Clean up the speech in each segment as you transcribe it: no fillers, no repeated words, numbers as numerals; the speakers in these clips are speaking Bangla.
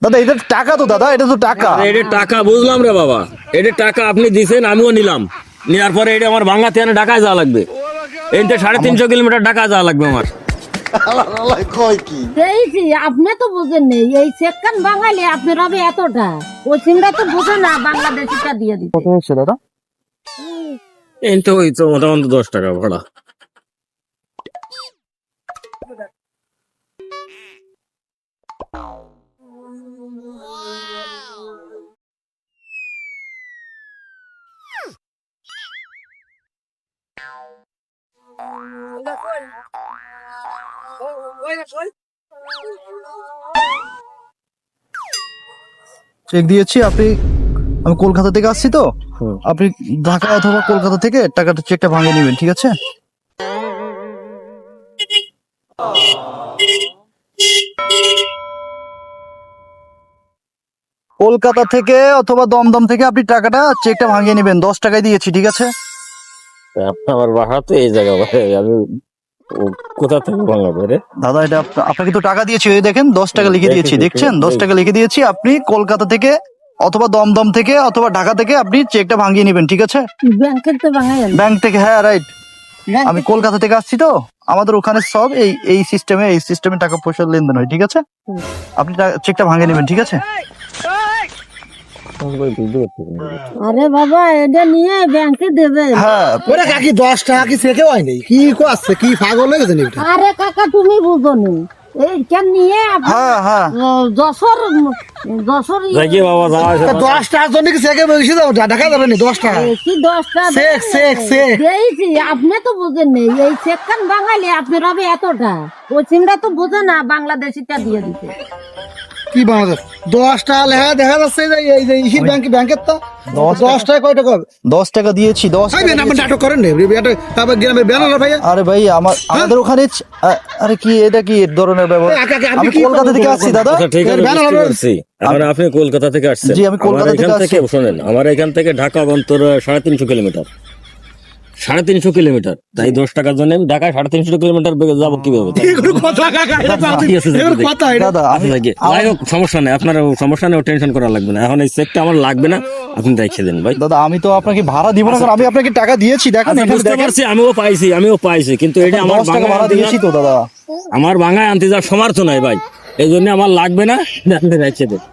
দাদা এটা টাকা তো, দাদা এটা তো টাকা। এটা টাকা বুঝলাম রে বাবা, এটা টাকা আপনি দিছেন, আমিও নিলাম। নেওয়ার পরে এটা আমার ভাঙ্গা থেকে ঢাকায় যাওয়া লাগবে। এইটা 350 কিলোমিটার ঢাকা যাওয়া লাগবে আমার। আপনি তো বুঝেন নেই, এই চেককান বাঙালি আপনার হবে এতটা, ওই সিমটা তো বুঝে না বাংলাদেশিটা দিয়ে দিতে। কত হচ্ছে দাদা? এইটা ওই তো মোটামুটি 10 টাকা ভাড়া। চেক দিয়েছি। আমি কলকাতা থেকে আসছি তো, আপনি ঢাকা অথবা কলকাতা থেকে টাকাটা চেকটা ভাঙিয়ে নেবেন, ঠিক আছে? কলকাতা থেকে অথবা দমদম থেকে আপনি টাকাটা চেকটা ভাঙিয়ে নেবেন, 10 টাকায় দিয়েছি, ঠিক আছে? আমার বাসা তো এই জায়গা, আমি কোথা থেকে ভাঙাবো রে দাদা এটা আপনাকে তো টাকা দিয়েছি, ওই দেখেন 10 টাকা লিখে দিয়েছি, দেখছেন 10 টাকা লিখে দিয়েছি। আপনি কলকাতা থেকে অথবা দমদম থেকে অথবা ঢাকা থেকে আপনি চেকটা ভাঙিয়ে নেবেন, ঠিক আছে? ব্যাংকের তো বাঙালি ব্যাংক থেকে, হ্যাঁ রাইট। আমি কলকাতা থেকে আসছি তো, আমাদের ওখানে সব এই সিস্টেমে টাকা পয়সার লেনদেন হয়, ঠিক আছে? আপনি চেকটা ভাঙিয়ে নেবেন, ঠিক আছে? আরে বাবা এটা নিয়ে ব্যাংকে দেবে। হ্যাঁ ওরে কাকি 10 টাকা কি চেকে হয় নাই, কি করছে, কি পাগল হয়ে গেছে নাকি? আরে কাকা তুমি বুঝো নি, এই কেন নিয়ে হ্যাঁ হ্যাঁ যশোর দেখি বাবা যাওয়া 10 টাকার জন্য কি চেকে বেশি দাও, ঢাকা যাবে না 10 টাকা কি 10টা চেক দিয়েছি, আপনি তো বুঝেন নেই, এই চেকখান বাঙালি আপনার হবে এতটা, ওই সিমটা তো বুঝে না বাংলাদেশিটা দিয়ে দিতে। কি বানাবে 10 টাকা লেখা দেখা যাচ্ছে যে এই যে ইসির ব্যাংকের তো 10 টাকা কয় টাকা হবে? 10 টাকা দিয়েছি, 10 ভাই টাকা নাম দিয়েছি। নাটক করেন না তারপর গ্রামের ব্যানার ভাই। আরে ভাই আমাদের ওখানে আরে কি এটা কি ধরনের ব্যবহার? আমি কলকাতা থেকে আসছি দাদা। ঠিক আছে, বুঝতে পারছি। এখন আপনি কলকাতা থেকে আসছেন। জি, আমি কলকাতা আমার থেকে এখান আসছি। শোনেন, আমার এখান থেকে ঢাকা অন্তর 350 কিলোমিটার। 350 কিলোমিটার, তাই 10 টাকার জন্য আমি ঢাকায় 350 কিলোমিটার যাবো কিভাবে? দাদা আমি যাই হোক, সমস্যা নেই, আপনার সমস্যা নেই, টেনশন করা লাগবে না। এখন এই চেকটা আমার লাগবে না, আপনি দেখে দেন ভাই। দাদা আমি তো আপনাকে ভাড়া দিব না, কারণ আমি আপনাকে টাকা দিয়েছি, দেখেন আচ্ছা, এখানে বুঝতে দেখেন। পারছি, আমিও পাইছি, কিন্তু এটা আমার 10 টাকা ভাড়া দিয়েছি তো দাদা। আমার ভাঙায় আনতে যাওয়ার সমর্থ নাই ভাই, এই জন্য আমার লাগবে না, আপনি রেখে দেন।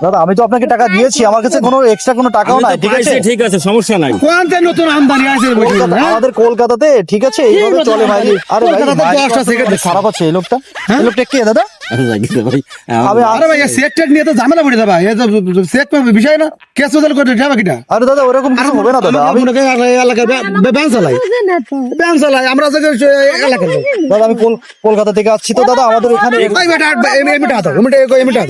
দাদা আমি তো আপনাকে টাকা দিয়েছি, আমার কাছে কোনো এক্সট্রা কোনো টাকাও আমি তো নাই, ঠিক আছে? পাইছি, ঠিক আছে, সমস্যা নাই। কোনটা নতুন আমদানি আছে আমাদের কলকাতাতে, ঠিক আছে, এইভাবে চলে ভাই। আরে ভাই কলকাতাতে ভাই, 10টা সেকেন্ড খারাপ আছে এই লোকটা। এই লোকটা কে দাদা? ভাই আমি আরে ভাই চেক টেক নিয়ে তো ঝামেলা পড়ে যাবে, এই তো চেক বিষয় না, কেস বদল করে যাবে কিটা? আরে দাদা ওরকম কিছু হবে না দাদা। আমি এলাকার ব্যাংক চালাই, বুঝে না তো। ব্যাংক চালাই আমরা এলাকার লোক। দাদা আমি কলকাতা থেকে আসছি তো দাদা, আমাদের এখানে ভাই বেটা এমিটা হাতে এমিটা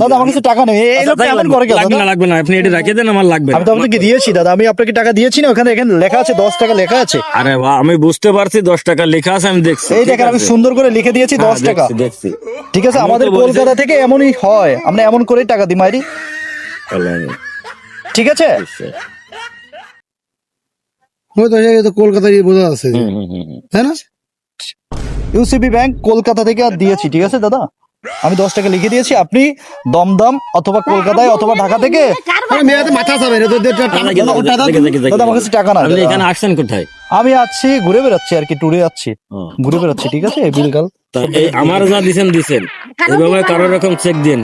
দাদা আমার কাছে টাকা নেই। এই লোকটা এমন করে কেন দাদা? লাগবে না, আপনি এটা রেখে দেন, আমার লাগবে না। আমি তো আপনাকে দিয়েছি দাদা, আমি আপনাকে টাকা দিয়েছি না, ওখানে এখানে লেখা আছে 10 টাকা লেখা আছে। আরে বাহ, আমি বুঝতে পারছি 10 টাকা লেখা আছে, আমি দেখছি। এই দেখেন আমি সুন্দর করে লিখে দিয়েছি 10 টাকা, দেখছি। ঠিক আছে? আমাদের কলকাতা থেকে এমনই হয়, আমরা এমন করেই টাকা দিই মাইরি, ঠিক আছে? কলকাতায় বোঝা আছে তাই না? ইউসিবি ব্যাংক কলকাতা থেকে আর দিয়েছি, ঠিক আছে দাদা? আমি 10 টাকা লিখে দিয়েছি, আপনি দমদম অথবা কলকাতায় অথবা ঢাকা থেকে। মেয়েতে মাথা যাবে দাদা আমার কাছে টাকা না। আপনি এখানে আসছেন কোথায়? আমি আছি ঘুরে বেড়াচ্ছি আর কি, ট্যুরে যাচ্ছি, ঘুরে বেড়াচ্ছি, ঠিক আছে? বিলকাল এই আমার যা দিছেন এইভাবে কারো রকম চেক দেন,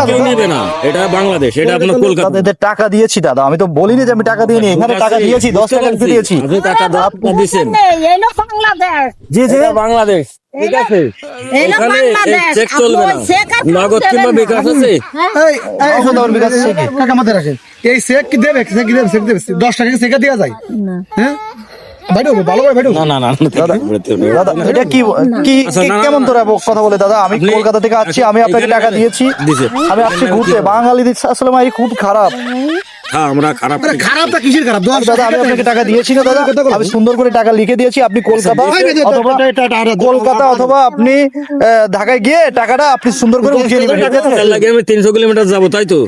কেউ নেবে না। এটা বাংলাদেশ, এটা আপনার কলকাতা। দাদা এদের টাকা দিয়েছি দাদা, আমি তো বলিনি যে আমি টাকা দিইনি, এখানে টাকা দিয়েছি, 10 টাকা লিখে দিয়েছি। আপনি টাকা দিয়েছেন। এই লোক বাংলাদেশ, জি জি এটা বাংলাদেশ, ঠিক আছে? এই লোক এখানে বাংলাদেশ, চেক চলবে না, নগদ কিংবা বিকাশ আছে। টাকা মাথায় রাখেন, এই চেক কি দেবে, চেক কি দেবে, চেক দেবে 10 টাকা চেক দেওয়া যায়? হ্যাঁ ভালো ভাই ভাই না না না, দাদা এটা কি কি কেমন তোরা কথা বলে দাদা? আমি কলকাতা থেকে আসছি, আমি আপনাকে টাকা দিয়েছি, আমি আসছি ঘুরতে। বাঙালি আসলে ভাই খুব খারাপ। হ্যাঁ, আমরা খারাপ। খারাপটা কিসের খারাপ? দাদা আমি আপনাকে টাকা দিয়েছি না দাদা, আমি সুন্দর করে টাকা লিখে দিয়েছি। আপনি কলকাতা অথবা আপনি ঢাকায় গিয়ে টাকাটা আপনি সুন্দর করে উঠিয়ে নেবেন, ঠিক আছে? তার লাগে আমি 300 কিলোমিটার যাবো, তাই তো?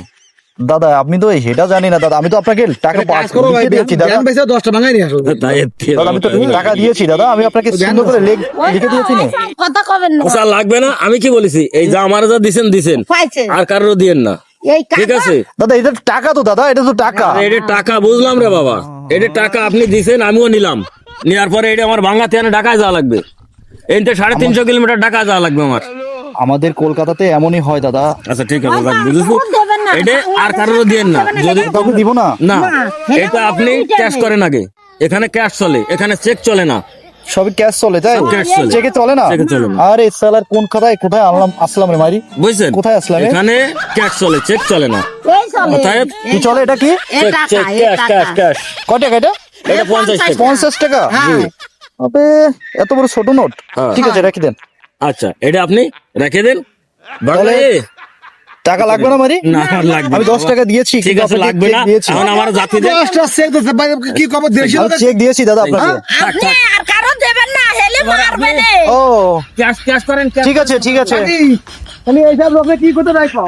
দাদা আপনি তো সেটা জানি না দাদা, আমি তো আপনাকে টাকা কাজ করো ভাই, লিখে দিয়েছি দাদা। ব্যাংক পয়সা 10টা ভাঙাই নিয়ে আসো। তাই এর থেকে দাদা আমি তো টাকা দিয়েছি দাদা, আমি আপনাকে সুন্দর করে লিখে দিয়েছি না। কথা কবেন না আচ্ছা লাগবে না, আমি কি বলেছি, এই যা আমার যা দিছেন পাইছে আর কারোর দিয়েন না, এই ঠিক আছে? দাদা এটা টাকা তো দাদা, এটা তো টাকা। এটা টাকা বুঝলাম রে বাবা, এটা টাকা আপনি দিছেন, আমিও নিলাম, নেওয়ার পরে এটা আমার ভাঙা থেকে ঢাকায় যাওয়া লাগবে, এনতে 350 কিলোমিটার ঢাকা যাওয়া লাগবে আমার। আমাদের কলকাতাতে এমনই হয় দাদা। আচ্ছা ঠিক আছে, যাক, বুঝেছি। দেবেন না। এটা আর কারোর দিয়েন না, যদি কাউকে দিব না। না না, এটা আপনি এটা ক্যাশ নেই। করেন আগে, এখানে ক্যাশ চলে, এখানে চেক চলে না। সবই ক্যাশ চলে তাই, সব cash চলে। চেকে চলে না। চেকে চলে না। আরে সালার কোন খাতায় কোথায় আসলাম রে মারি, বুঝছেন? কোথায় আসলাম এ? এখানে ক্যাশ চলে, চেক চলে না। এই চলে অতএব কি চলে এটা কি? এই চেক টাকা, চেক এই ক্যাশ টাকা। Cash cash. কয় টাকা এটা? এটা 50 টাকা। 50 টাকা। হ্যাঁ। আবে এত বড় ছোট নোট। হ্যাঁ। ঠিক আছে রেখে দেন। আচ্ছা এটা আপনি রেখে দেন। বাংলা এ? টাকা লাগবে না মারি? না আমার লাগবে আমি না। 10 টাকা দিয়েছি, ঠিক কিন্তু আছে, আপনাকে লাগবে check না। দিয়েছি। এখন আমার জাতিদের 10টা চেক দিতে ভাই, কি খবর দেশি আমি চেক দিয়েছি দাদা আপনাকে। আপনি আর কারো দেবেন না, হেলে মারবে না। ও ক্যাশ ক্যাশ করেন, ক্যাশ ঠিক আছে ঠিক আছে। আমি এইসব লোকে কি করতে রাখো?